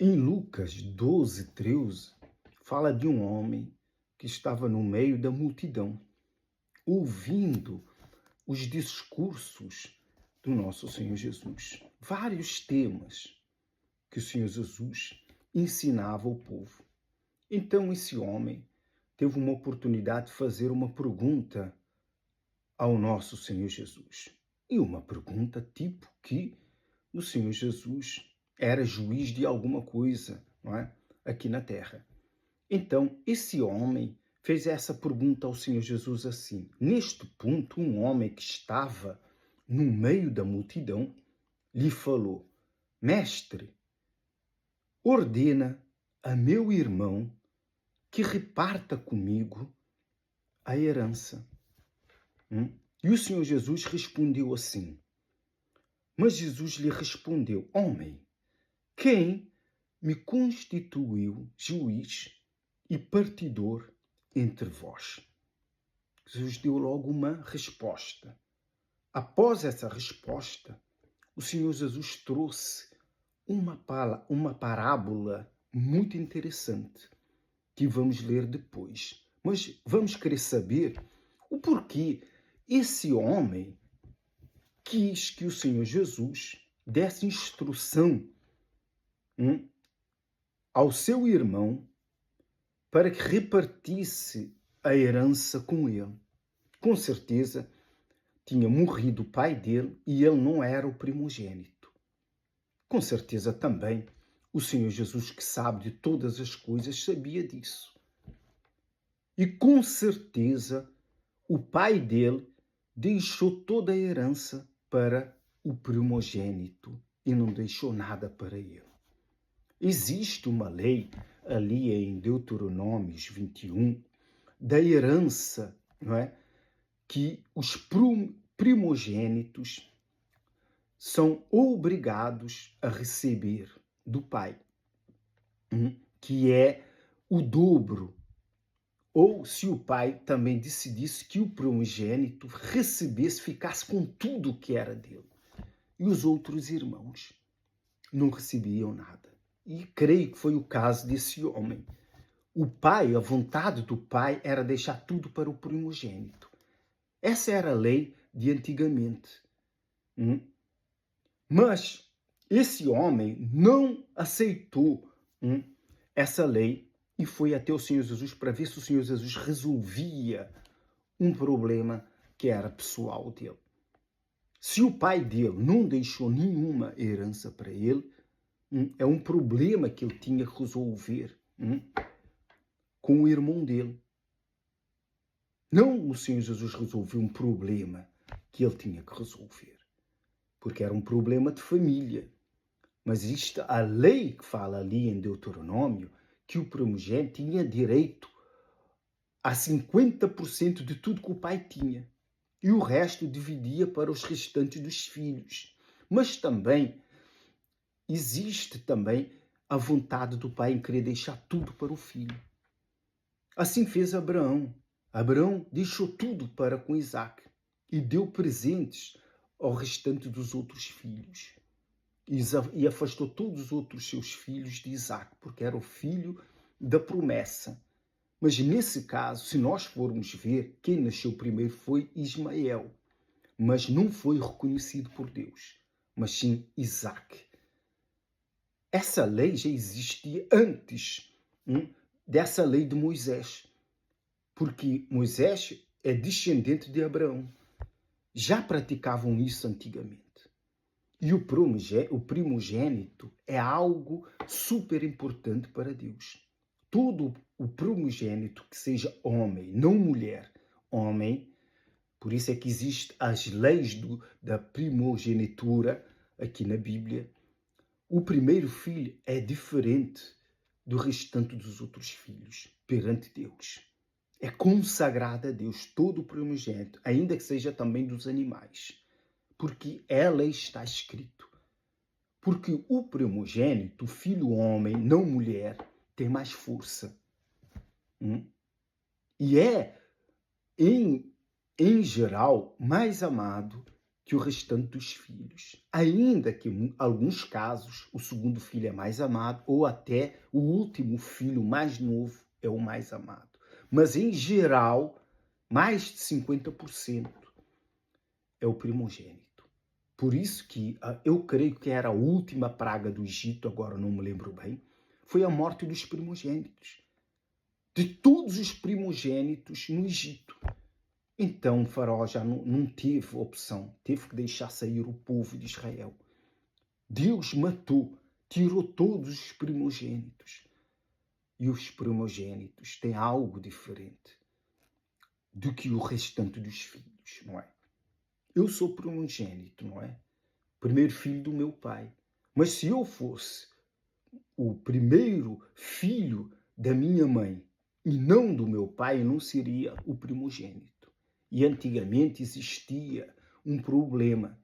Em Lucas 12, 13, fala de um homem que estava no meio da multidão, ouvindo os discursos do nosso Senhor Jesus. Vários temas que o Senhor Jesus ensinava ao povo. Então esse homem teve uma oportunidade de fazer uma pergunta ao nosso Senhor Jesus. E uma pergunta tipo que o Senhor Jesus era juiz de alguma coisa, não é? Aqui na terra. Então, esse homem fez essa pergunta ao Senhor Jesus assim. Neste ponto, um homem que estava no meio da multidão lhe falou: Mestre, ordena a meu irmão que reparta comigo a herança. E o Senhor Jesus respondeu assim. Mas Jesus lhe respondeu: Homem, quem me constituiu juiz e partidor entre vós? Jesus deu logo uma resposta. Após essa resposta, o Senhor Jesus trouxe uma parábola muito interessante que vamos ler depois. Mas vamos querer saber o porquê esse homem quis que o Senhor Jesus desse instrução ao seu irmão para que repartisse a herança com ele. Com certeza, tinha morrido o pai dele e ele não era o primogênito. Com certeza também, o Senhor Jesus, que sabe de todas as coisas, sabia disso. E com certeza, o pai dele deixou toda a herança para o primogênito e não deixou nada para ele. Existe uma lei ali em Deuteronômios 21 da herança, não é? Que os primogênitos são obrigados a receber do pai, que é o dobro. Ou se o pai também decidisse que o primogênito recebesse, ficasse com tudo que era dele. E os outros irmãos não recebiam nada. E creio que foi o caso desse homem. O pai, a vontade do pai era deixar tudo para o primogênito. Essa era a lei de antigamente. Mas esse homem não aceitou essa lei e foi até o Senhor Jesus para ver se o Senhor Jesus resolvia um problema que era pessoal dele. Se o pai dele não deixou nenhuma herança para ele, é um problema que ele tinha que resolver com o irmão dele. Não o Senhor Jesus resolveu um problema que ele tinha que resolver, porque era um problema de família. Mas isto, a lei que fala ali em Deuteronômio, que o primogênito tinha direito a 50% de tudo que o pai tinha. E o resto dividia para os restantes dos filhos. Mas também existe também a vontade do pai em querer deixar tudo para o filho. Assim fez Abraão. Abraão deixou tudo para com Isaac e deu presentes ao restante dos outros filhos. E afastou todos os outros seus filhos de Isaac, porque era o filho da promessa. Mas nesse caso, se nós formos ver, quem nasceu primeiro foi Ismael, mas não foi reconhecido por Deus, mas sim Isaac. Essa lei já existia antes dessa lei de Moisés, porque Moisés é descendente de Abraão. Já praticavam isso antigamente. E o primogênito é algo super importante para Deus. Todo o primogênito que seja homem, não mulher, homem, por isso é que existem as leis da primogenitura aqui na Bíblia. O primeiro filho é diferente do restante dos outros filhos perante Deus. É consagrado a Deus todo o primogênito, ainda que seja também dos animais. Porque ela está escrito. Porque o primogênito, o filho homem, não mulher, tem mais força. E é, em geral, mais amado que o restante dos filhos. Ainda que em alguns casos o segundo filho é mais amado ou até o último filho mais novo é o mais amado. Mas em geral, mais de 50% é o primogênito. Por isso que eu creio que era a última praga do Egito, agora não me lembro bem, foi a morte dos primogênitos. De todos os primogênitos no Egito. Então o faraó já não teve opção, teve que deixar sair o povo de Israel. Deus matou, tirou todos os primogênitos. E os primogênitos têm algo diferente do que o restante dos filhos, não é? Eu sou primogênito, não é? Primeiro filho do meu pai. Mas se eu fosse o primeiro filho da minha mãe e não do meu pai, eu não seria o primogênito. E antigamente existia um problema.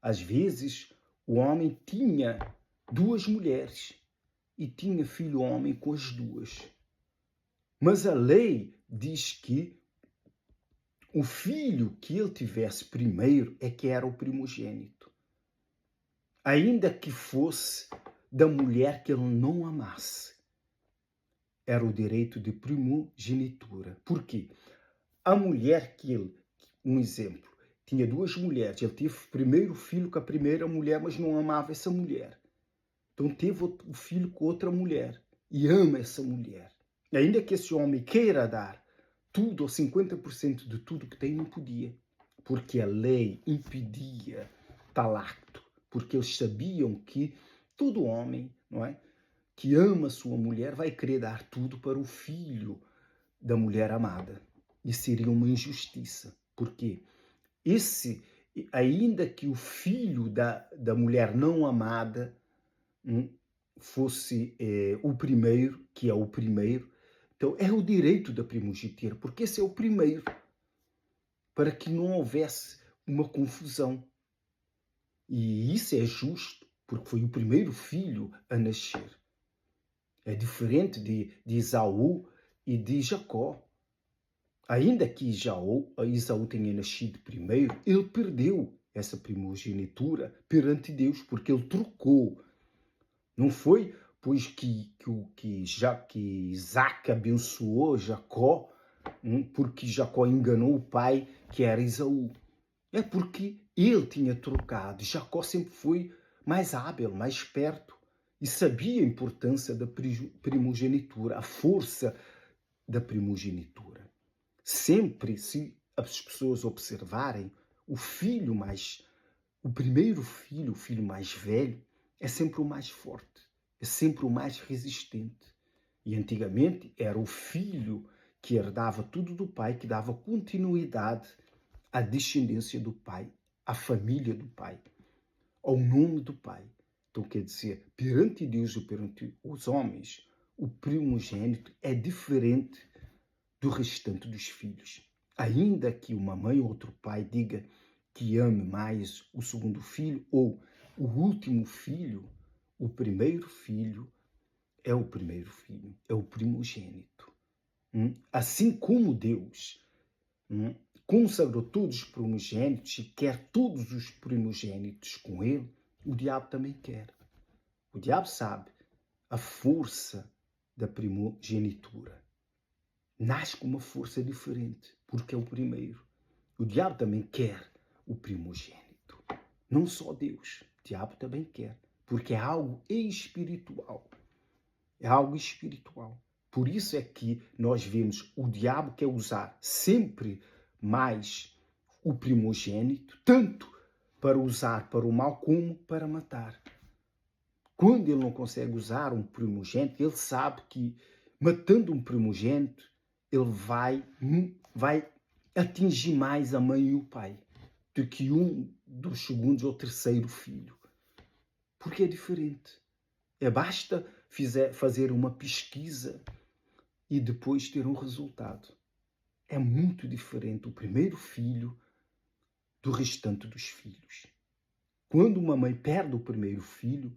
Às vezes, o homem tinha 2 mulheres e tinha filho homem com as 2. Mas a lei diz que o filho que ele tivesse primeiro é que era o primogênito. Ainda que fosse da mulher que ele não amasse. Era o direito de primogenitura. Por quê? A mulher que ele, um exemplo, tinha 2 mulheres, ele teve primeiro filho com a primeira mulher, mas não amava essa mulher. Então teve o filho com outra mulher e ama essa mulher. E ainda que esse homem queira dar tudo, ou 50% de tudo que tem, não podia. Porque a lei impedia tal acto. Porque eles sabiam que todo homem, não é, que ama sua mulher vai querer dar tudo para o filho da mulher amada. E seria uma injustiça. Porque ainda que o filho da mulher não amada fosse o primeiro, que é o primeiro, então é o direito da primogenitura, porque esse é o primeiro, para que não houvesse uma confusão. E isso é justo, porque foi o primeiro filho a nascer. É diferente de Esaú e de Jacó. Ainda que Esaú tenha nascido primeiro, ele perdeu essa primogenitura perante Deus, porque ele trocou. Não foi pois que Isaac abençoou Jacó, porque Jacó enganou o pai, que era Esaú. É porque ele tinha trocado. Jacó sempre foi mais hábil, mais esperto e sabia a importância da primogenitura, a força da primogenitura. Sempre, se as pessoas observarem, o primeiro filho, o filho mais velho, é sempre o mais forte, é sempre o mais resistente. E antigamente era o filho que herdava tudo do pai, que dava continuidade à descendência do pai, à família do pai, ao nome do pai. Então quer dizer, perante Deus e perante os homens, o primogênito é diferente do restante dos filhos. Ainda que uma mãe ou outro pai diga que ame mais o segundo filho ou o último filho, o primeiro filho é o primeiro filho, é o primogênito. Assim como Deus consagrou todos os primogênitos e quer todos os primogênitos com ele, o diabo também quer. O diabo sabe a força da primogenitura. Nasce com uma força diferente, porque é o primeiro. O diabo também quer o primogênito. Não só Deus, o diabo também quer, porque é algo espiritual. É algo espiritual. Por isso é que nós vemos o diabo quer usar sempre mais o primogênito, tanto para usar para o mal como para matar. Quando ele não consegue usar um primogênito, ele sabe que matando um primogênito, ele vai atingir mais a mãe e o pai do que um dos segundos ou terceiro filho. Porque é diferente. Basta fazer uma pesquisa e depois ter um resultado. É muito diferente o primeiro filho do restante dos filhos. Quando uma mãe perde o primeiro filho,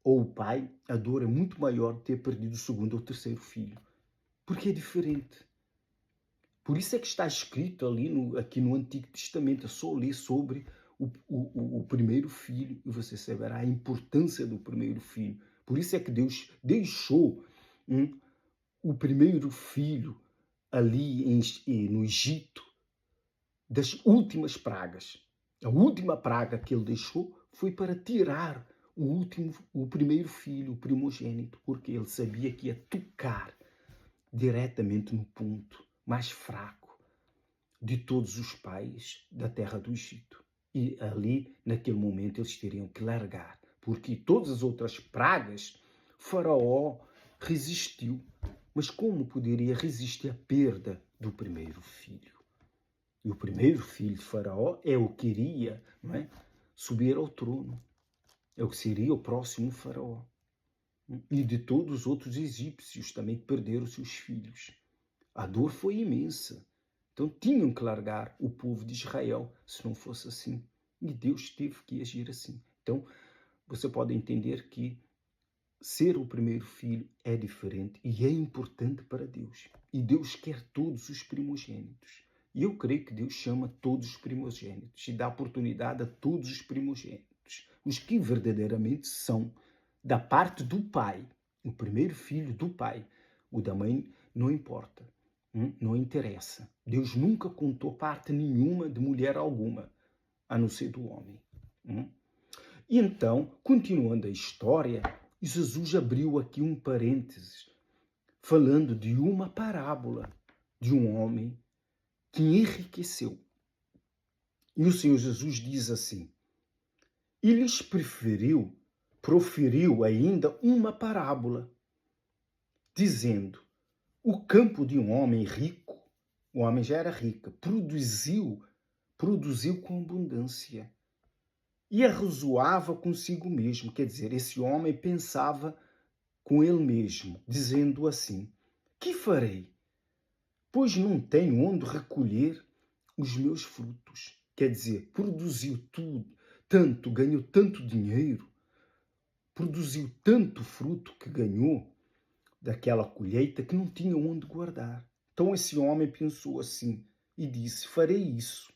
ou o pai, a dor é muito maior de ter perdido o segundo ou terceiro filho. Porque é diferente. Por isso é que está escrito aqui no Antigo Testamento, é só ler sobre o primeiro filho e você saberá a importância do primeiro filho. Por isso é que Deus deixou o primeiro filho ali no Egito das últimas pragas. A última praga que ele deixou foi para tirar o primeiro filho, o primogênito, porque ele sabia que ia tocar diretamente no ponto mais fraco de todos os pais da terra do Egito. E ali, naquele momento, eles teriam que largar, porque todas as outras pragas, Faraó resistiu. Mas como poderia resistir à perda do primeiro filho? E o primeiro filho de Faraó é o que iria, não é, subir ao trono. É o que seria o próximo Faraó. E de todos os outros egípcios também que perderam seus filhos. A dor foi imensa. Então tinham que largar o povo de Israel, se não fosse assim. E Deus teve que agir assim. Então você pode entender que ser o primeiro filho é diferente e é importante para Deus. E Deus quer todos os primogênitos. E eu creio que Deus chama todos os primogênitos e dá oportunidade a todos os primogênitos. Os que verdadeiramente são da parte do pai. O primeiro filho do pai. O da mãe não importa. Não interessa. Deus nunca contou parte nenhuma de mulher alguma, a não ser do homem. E então, continuando a história, Jesus abriu aqui um parênteses, falando de uma parábola de um homem que enriqueceu. E o Senhor Jesus diz assim: e lhes proferiu ainda uma parábola, dizendo: o campo de um homem rico, o homem já era rico, produziu com abundância. E arrazoava consigo mesmo, quer dizer, esse homem pensava com ele mesmo, dizendo assim: que farei? Pois não tenho onde recolher os meus frutos. Quer dizer, produziu tudo, tanto, ganhou tanto dinheiro, produziu tanto fruto que ganhou daquela colheita que não tinha onde guardar. Então esse homem pensou assim e disse: farei isso.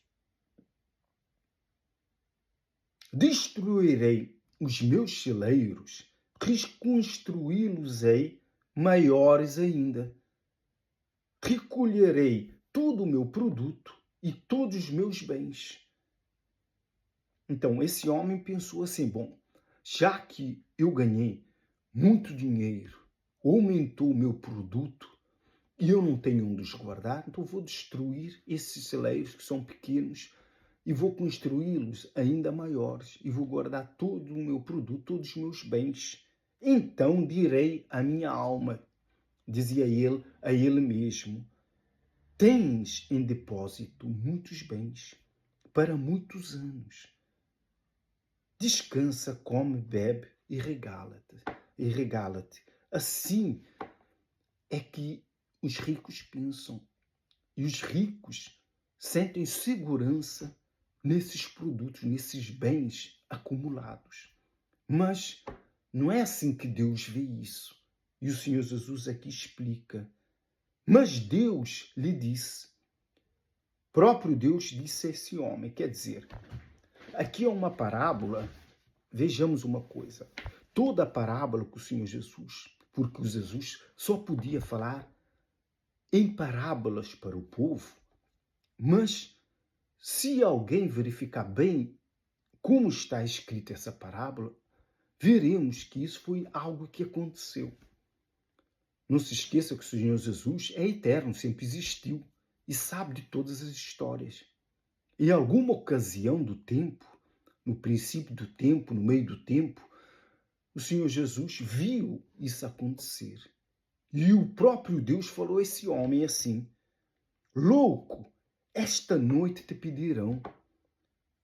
Destruirei os meus celeiros, reconstruí-los-ei maiores ainda. Recolherei todo o meu produto e todos os meus bens. Então esse homem pensou assim: bom, já que eu ganhei muito dinheiro, aumentou o meu produto e eu não tenho onde os guardar, então vou destruir esses celeiros que são pequenos e vou construí-los ainda maiores e vou guardar todo o meu produto, todos os meus bens. Então direi à minha alma, dizia ele a ele mesmo: tens em depósito muitos bens para muitos anos. Descansa, come, bebe e regala-te. Assim é que os ricos pensam. E os ricos sentem segurança nesses produtos, nesses bens acumulados. Mas não é assim que Deus vê isso. E o Senhor Jesus aqui explica. Mas Deus lhe disse, próprio Deus disse a esse homem, quer dizer, aqui é uma parábola, vejamos uma coisa, toda a parábola que o Senhor Jesus, porque o Jesus só podia falar em parábolas para o povo, mas se alguém verificar bem como está escrita essa parábola, veremos que isso foi algo que aconteceu. Não se esqueça que o Senhor Jesus é eterno, sempre existiu e sabe de todas as histórias. Em alguma ocasião do tempo, no princípio do tempo, no meio do tempo, o Senhor Jesus viu isso acontecer. E o próprio Deus falou a esse homem assim: louco, esta noite te pedirão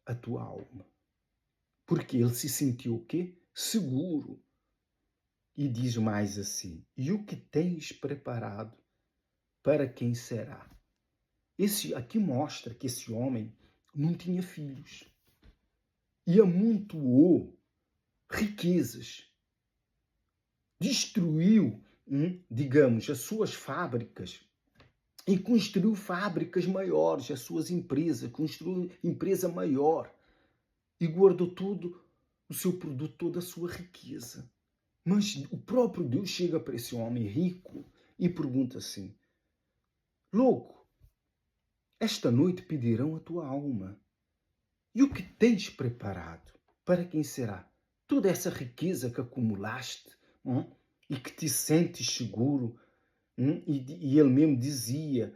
a tua alma. Porque ele se sentiu o quê? Seguro. E diz mais assim: e o que tens preparado, para quem será? Esse aqui mostra que esse homem não tinha filhos. E amontoou riquezas. Destruiu, digamos, as suas fábricas e construiu fábricas maiores, as suas empresas, construiu empresa maior. e guardou tudo o seu produto, toda a sua riqueza. Mas o próprio Deus chega para esse homem rico e pergunta assim: louco, esta noite pedirão a tua alma. E o que tens preparado? Para quem será? Toda essa riqueza que acumulaste, e que te sentes seguro. E ele mesmo dizia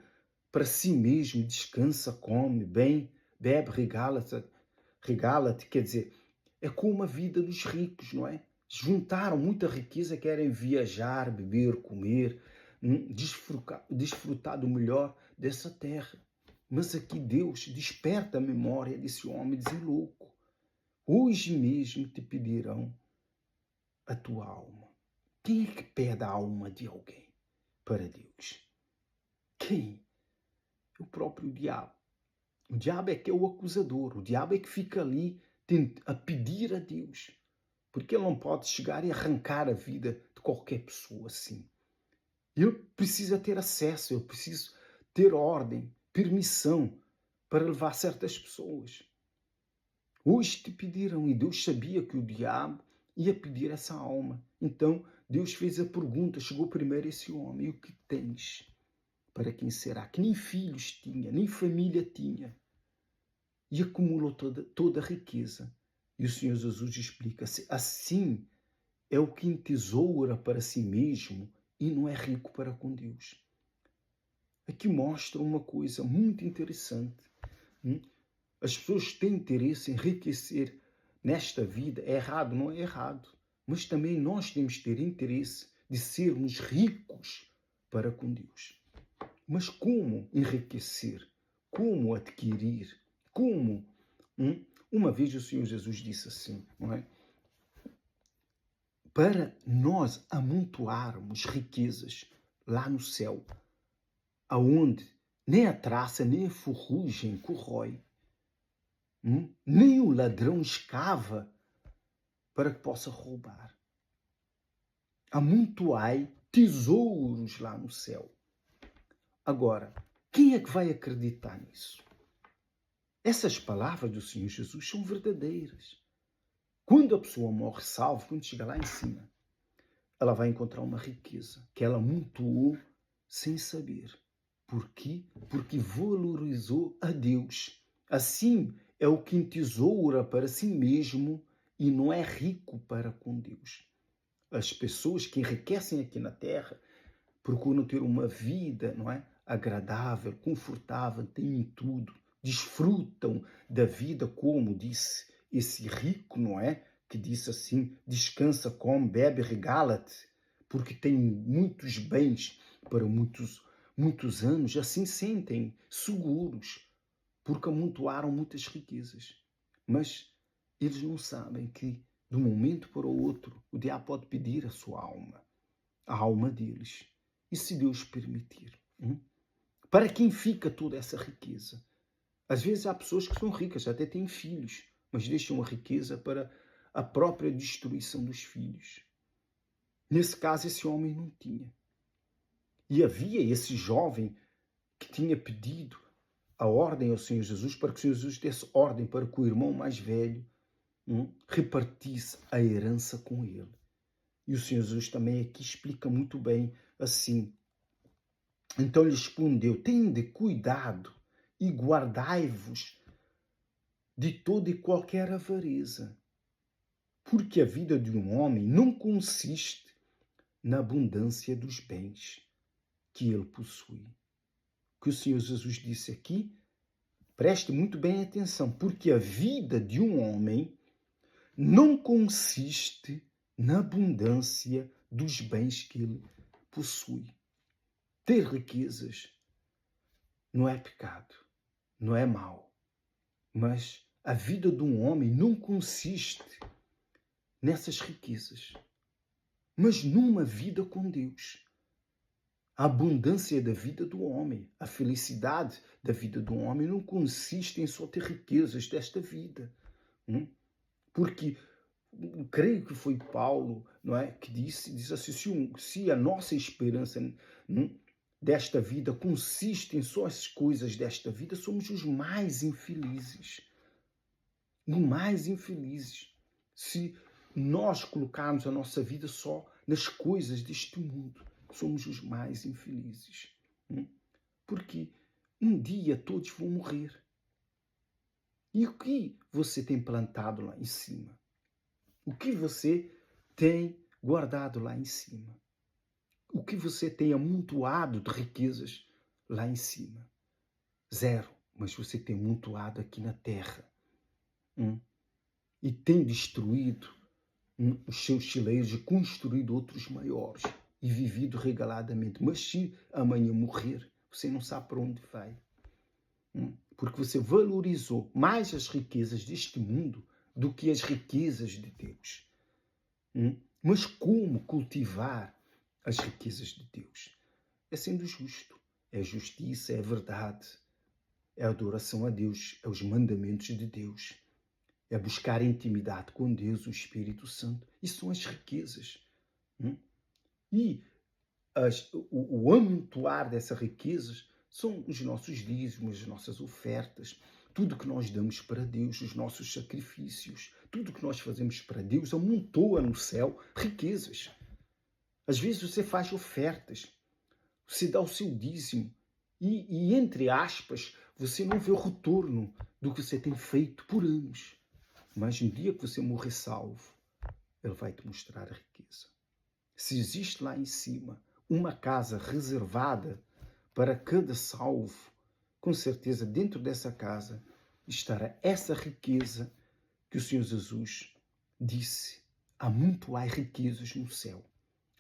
para si mesmo: descansa, come, bem, bebe, regala-te. Quer dizer, é como a vida dos ricos, não é? Juntaram muita riqueza, querem viajar, beber, comer, desfrutar do melhor dessa terra. Mas aqui Deus desperta a memória desse homem e diz: louco, hoje mesmo te pedirão a tua alma. Quem é que pede a alma de alguém para Deus? Quem? O próprio diabo. O diabo é que é o acusador. O diabo é que fica ali a pedir a Deus. Porque ele não pode chegar e arrancar a vida de qualquer pessoa assim. Ele precisa ter acesso, ele precisa ter ordem, permissão para levar certas pessoas. Hoje te pediram, e Deus sabia que o diabo ia pedir essa alma. Então Deus fez a pergunta, chegou primeiro esse homem: e o que tens? Para quem será? Que nem filhos tinha, nem família tinha. E acumulou toda a riqueza. E o Senhor Jesus explica: assim é o que entesoura para si mesmo e não é rico para com Deus. Aqui mostra uma coisa muito interessante. As pessoas têm interesse em enriquecer nesta vida. É errado? Não é errado. Mas também nós temos que ter interesse de sermos ricos para com Deus. Mas como enriquecer? Como adquirir? Como? Uma vez o Senhor Jesus disse assim, não é? Para nós amontoarmos riquezas lá no céu, aonde nem a traça, nem a ferrugem corrói, nem o ladrão escava para que possa roubar. Amontoai tesouros lá no céu. Agora, quem é que vai acreditar nisso? Essas palavras do Senhor Jesus são verdadeiras. Quando a pessoa morre salva, quando chega lá em cima, ela vai encontrar uma riqueza que ela amontoou sem saber. Por quê? Porque valorizou a Deus. Assim é o que entesoura para si mesmo e não é rico para com Deus. As pessoas que enriquecem aqui na terra procuram ter uma vida, não é, agradável, confortável, têm tudo, desfrutam da vida, como disse esse rico, não é? Que disse assim: descansa, come, bebe, regala-te, porque tem muitos bens para muitos anos. Assim sentem seguros, porque amontoaram muitas riquezas. Mas eles não sabem que, de um momento para o outro, o diabo pode pedir a sua alma, a alma deles. E se Deus permitir? Para quem fica toda essa riqueza? Às vezes há pessoas que são ricas, até têm filhos, mas deixam a riqueza para a própria destruição dos filhos. Nesse caso, esse homem não tinha. E havia esse jovem que tinha pedido a ordem ao Senhor Jesus para que o Senhor Jesus desse ordem para que o irmão mais velho repartisse a herança com ele. E o Senhor Jesus também aqui explica muito bem assim. Então lhe respondeu: tende cuidado e guardai-vos de toda e qualquer avareza, porque a vida de um homem não consiste na abundância dos bens que ele possui. O que o Senhor Jesus disse aqui, preste muito bem atenção, porque a vida de um homem não consiste na abundância dos bens que ele possui. Ter riquezas não é pecado, não é mau, mas a vida de um homem não consiste nessas riquezas, mas numa vida com Deus. A abundância da vida do homem, a felicidade da vida do homem não consiste em só ter riquezas desta vida. Porque creio que foi Paulo, não é, que diz assim: se a nossa esperança desta vida consiste em só as coisas desta vida, somos os mais infelizes. os mais infelizes, se nós colocarmos a nossa vida só nas coisas deste mundo. Somos os mais infelizes. Porque um dia todos vão morrer. E o que você tem plantado lá em cima? O que você tem guardado lá em cima? O que você tem amontoado de riquezas lá em cima? Zero. Mas você tem amontoado aqui na terra. E tem destruído os seus celeiros e construído outros maiores. E vivido regaladamente. Mas se amanhã morrer, você não sabe para onde vai. Porque você valorizou mais as riquezas deste mundo do que as riquezas de Deus. Mas como cultivar as riquezas de Deus? É sendo justo. É justiça, é verdade. É adoração a Deus, é os mandamentos de Deus. É buscar intimidade com Deus, o Espírito Santo. Isso são as riquezas. E o amontoar dessas riquezas são os nossos dízimos, as nossas ofertas, tudo que nós damos para Deus, os nossos sacrifícios, tudo que nós fazemos para Deus amontoa no céu riquezas. Às vezes você faz ofertas, você dá o seu dízimo e entre aspas, você não vê o retorno do que você tem feito por anos. Mas no dia que você morrer salvo, Ele vai te mostrar a riqueza. Se existe lá em cima uma casa reservada para cada salvo, com certeza dentro dessa casa estará essa riqueza que o Senhor Jesus disse: amontoai riquezas no céu,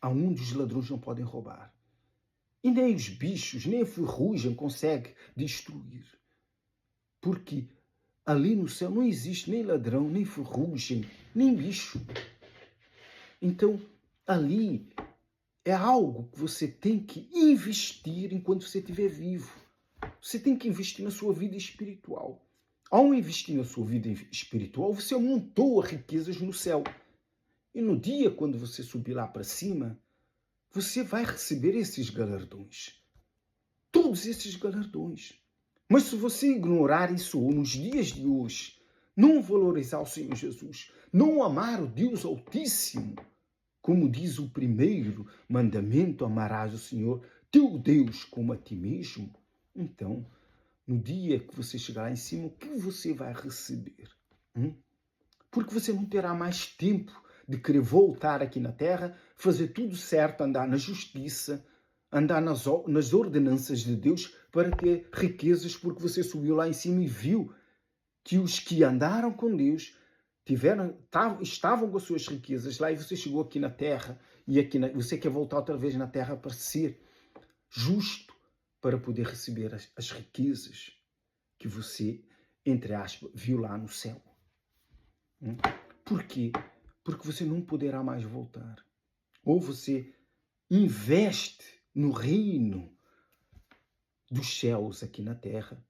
aonde os ladrões não podem roubar. E nem os bichos, nem a ferrugem consegue destruir. Porque ali no céu não existe nem ladrão, nem ferrugem, nem bicho. Então, ali é algo que você tem que investir enquanto você estiver vivo. Você tem que investir na sua vida espiritual. Ao investir na sua vida espiritual, você amontoa riquezas no céu. E no dia, quando você subir lá para cima, você vai receber esses galardões. Todos esses galardões. Mas se você ignorar isso nos dias de hoje, não valorizar o Senhor Jesus, não amar o Deus Altíssimo, como diz o primeiro mandamento, amarás o Senhor, teu Deus, como a ti mesmo, então, no dia que você chegar lá em cima, o que você vai receber? Porque você não terá mais tempo de querer voltar aqui na terra, fazer tudo certo, andar na justiça, andar nas ordenanças de Deus para ter riquezas, porque você subiu lá em cima e viu que os que andaram com Deus estavam com as suas riquezas lá e você chegou aqui na terra e você quer voltar outra vez na terra para ser justo, para poder receber as riquezas que você, entre aspas, viu lá no céu. Por quê? Porque você não poderá mais voltar. Ou você investe no reino dos céus aqui na terra,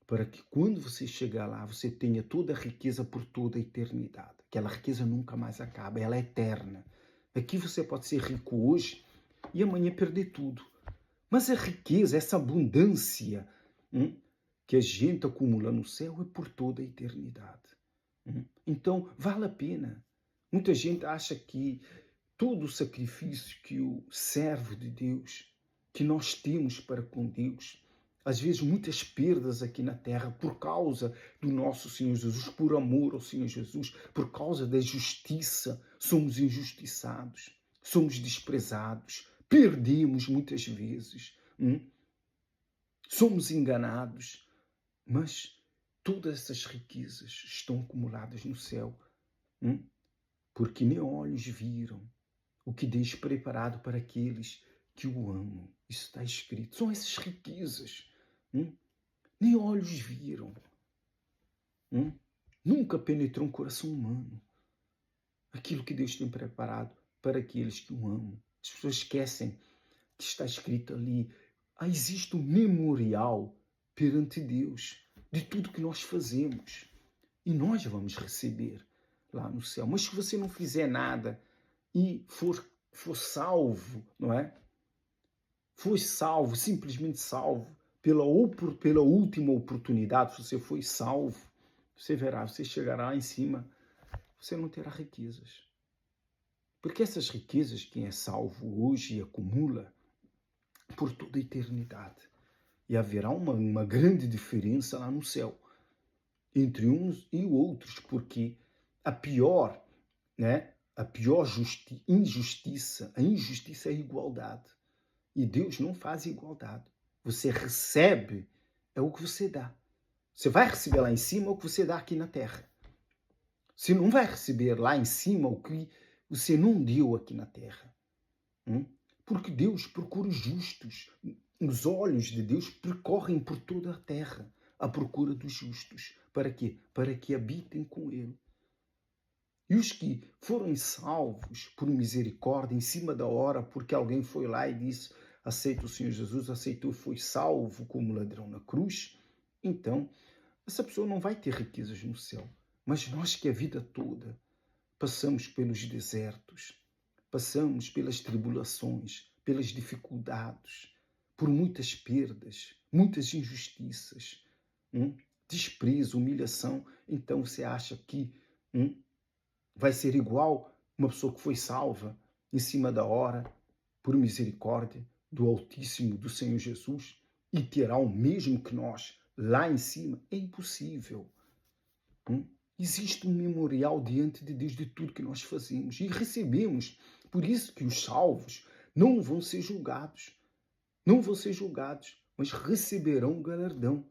para que quando você chegar lá, você tenha toda a riqueza por toda a eternidade. Aquela riqueza nunca mais acaba, ela é eterna. Aqui você pode ser rico hoje e amanhã perder tudo. Mas a riqueza, essa abundância que a gente acumula no céu é por toda a eternidade. Então, vale a pena. Muita gente acha que todo o sacrifício que o servo de Deus, que nós temos para com Deus, às vezes muitas perdas aqui na terra por causa do nosso Senhor Jesus, por amor ao Senhor Jesus, por causa da justiça, somos injustiçados, somos desprezados, perdemos muitas vezes, somos enganados, mas todas essas riquezas estão acumuladas no céu, porque nem olhos viram o que Deus preparado para aqueles que o amam. Isso está escrito. São essas riquezas. Nem olhos viram. Nunca penetrou um coração humano aquilo que Deus tem preparado para aqueles que o amam. As pessoas esquecem que está escrito ali. Existe um memorial perante Deus de tudo que nós fazemos. E nós vamos receber lá no céu. Mas se você não fizer nada e for salvo, não é? Foi salvo, simplesmente salvo, pela última oportunidade, se você foi salvo, Você verá, você chegará lá em cima, você não terá riquezas. Porque essas riquezas, quem é salvo hoje acumula por toda a eternidade. E haverá uma grande diferença lá no céu entre uns e outros, porque a pior, né? A pior injustiça, a injustiça é a igualdade. E Deus não faz igualdade. Você recebe, é o que você dá. Você vai receber lá em cima o que você dá aqui na terra. Você não vai receber lá em cima o que você não deu aqui na terra. Porque Deus procura os justos. Os olhos de Deus percorrem por toda a terra à procura dos justos. Para quê? Para que habitem com Ele. E os que foram salvos por misericórdia, em cima da hora, porque alguém foi lá e disse, aceita o Senhor Jesus, aceitou e foi salvo como ladrão na cruz, então essa pessoa não vai ter riquezas no céu. Mas nós que a vida toda passamos pelos desertos, passamos pelas tribulações, pelas dificuldades, por muitas perdas, muitas injustiças, desprezo, humilhação, então você acha que vai ser igual uma pessoa que foi salva em cima da hora, por misericórdia do Altíssimo, do Senhor Jesus, e terá o mesmo que nós lá em cima? É impossível. Existe um memorial diante de Deus de tudo que nós fazemos e recebemos. Por isso que os salvos não vão ser julgados. Não vão ser julgados, mas receberão um galardão,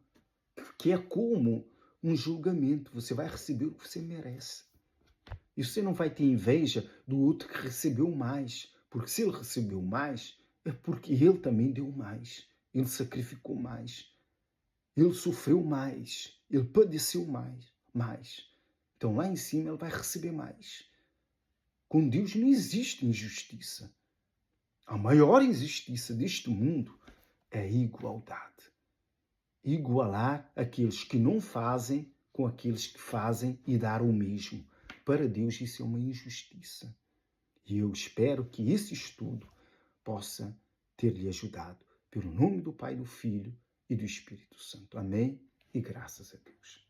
que é como um julgamento. Você vai receber o que você merece. E você não vai ter inveja do outro que recebeu mais, porque se ele recebeu mais, é porque ele também deu mais. Ele sacrificou mais. Ele sofreu mais. Ele padeceu mais. Então lá em cima ele vai receber mais. Com Deus não existe injustiça. A maior injustiça deste mundo é a igualdade. Igualar aqueles que não fazem com aqueles que fazem e dar o mesmo. Para Deus isso é uma injustiça. E eu espero que esse estudo possa ter-lhe ajudado. Pelo nome do Pai, do Filho e do Espírito Santo. Amém e graças a Deus.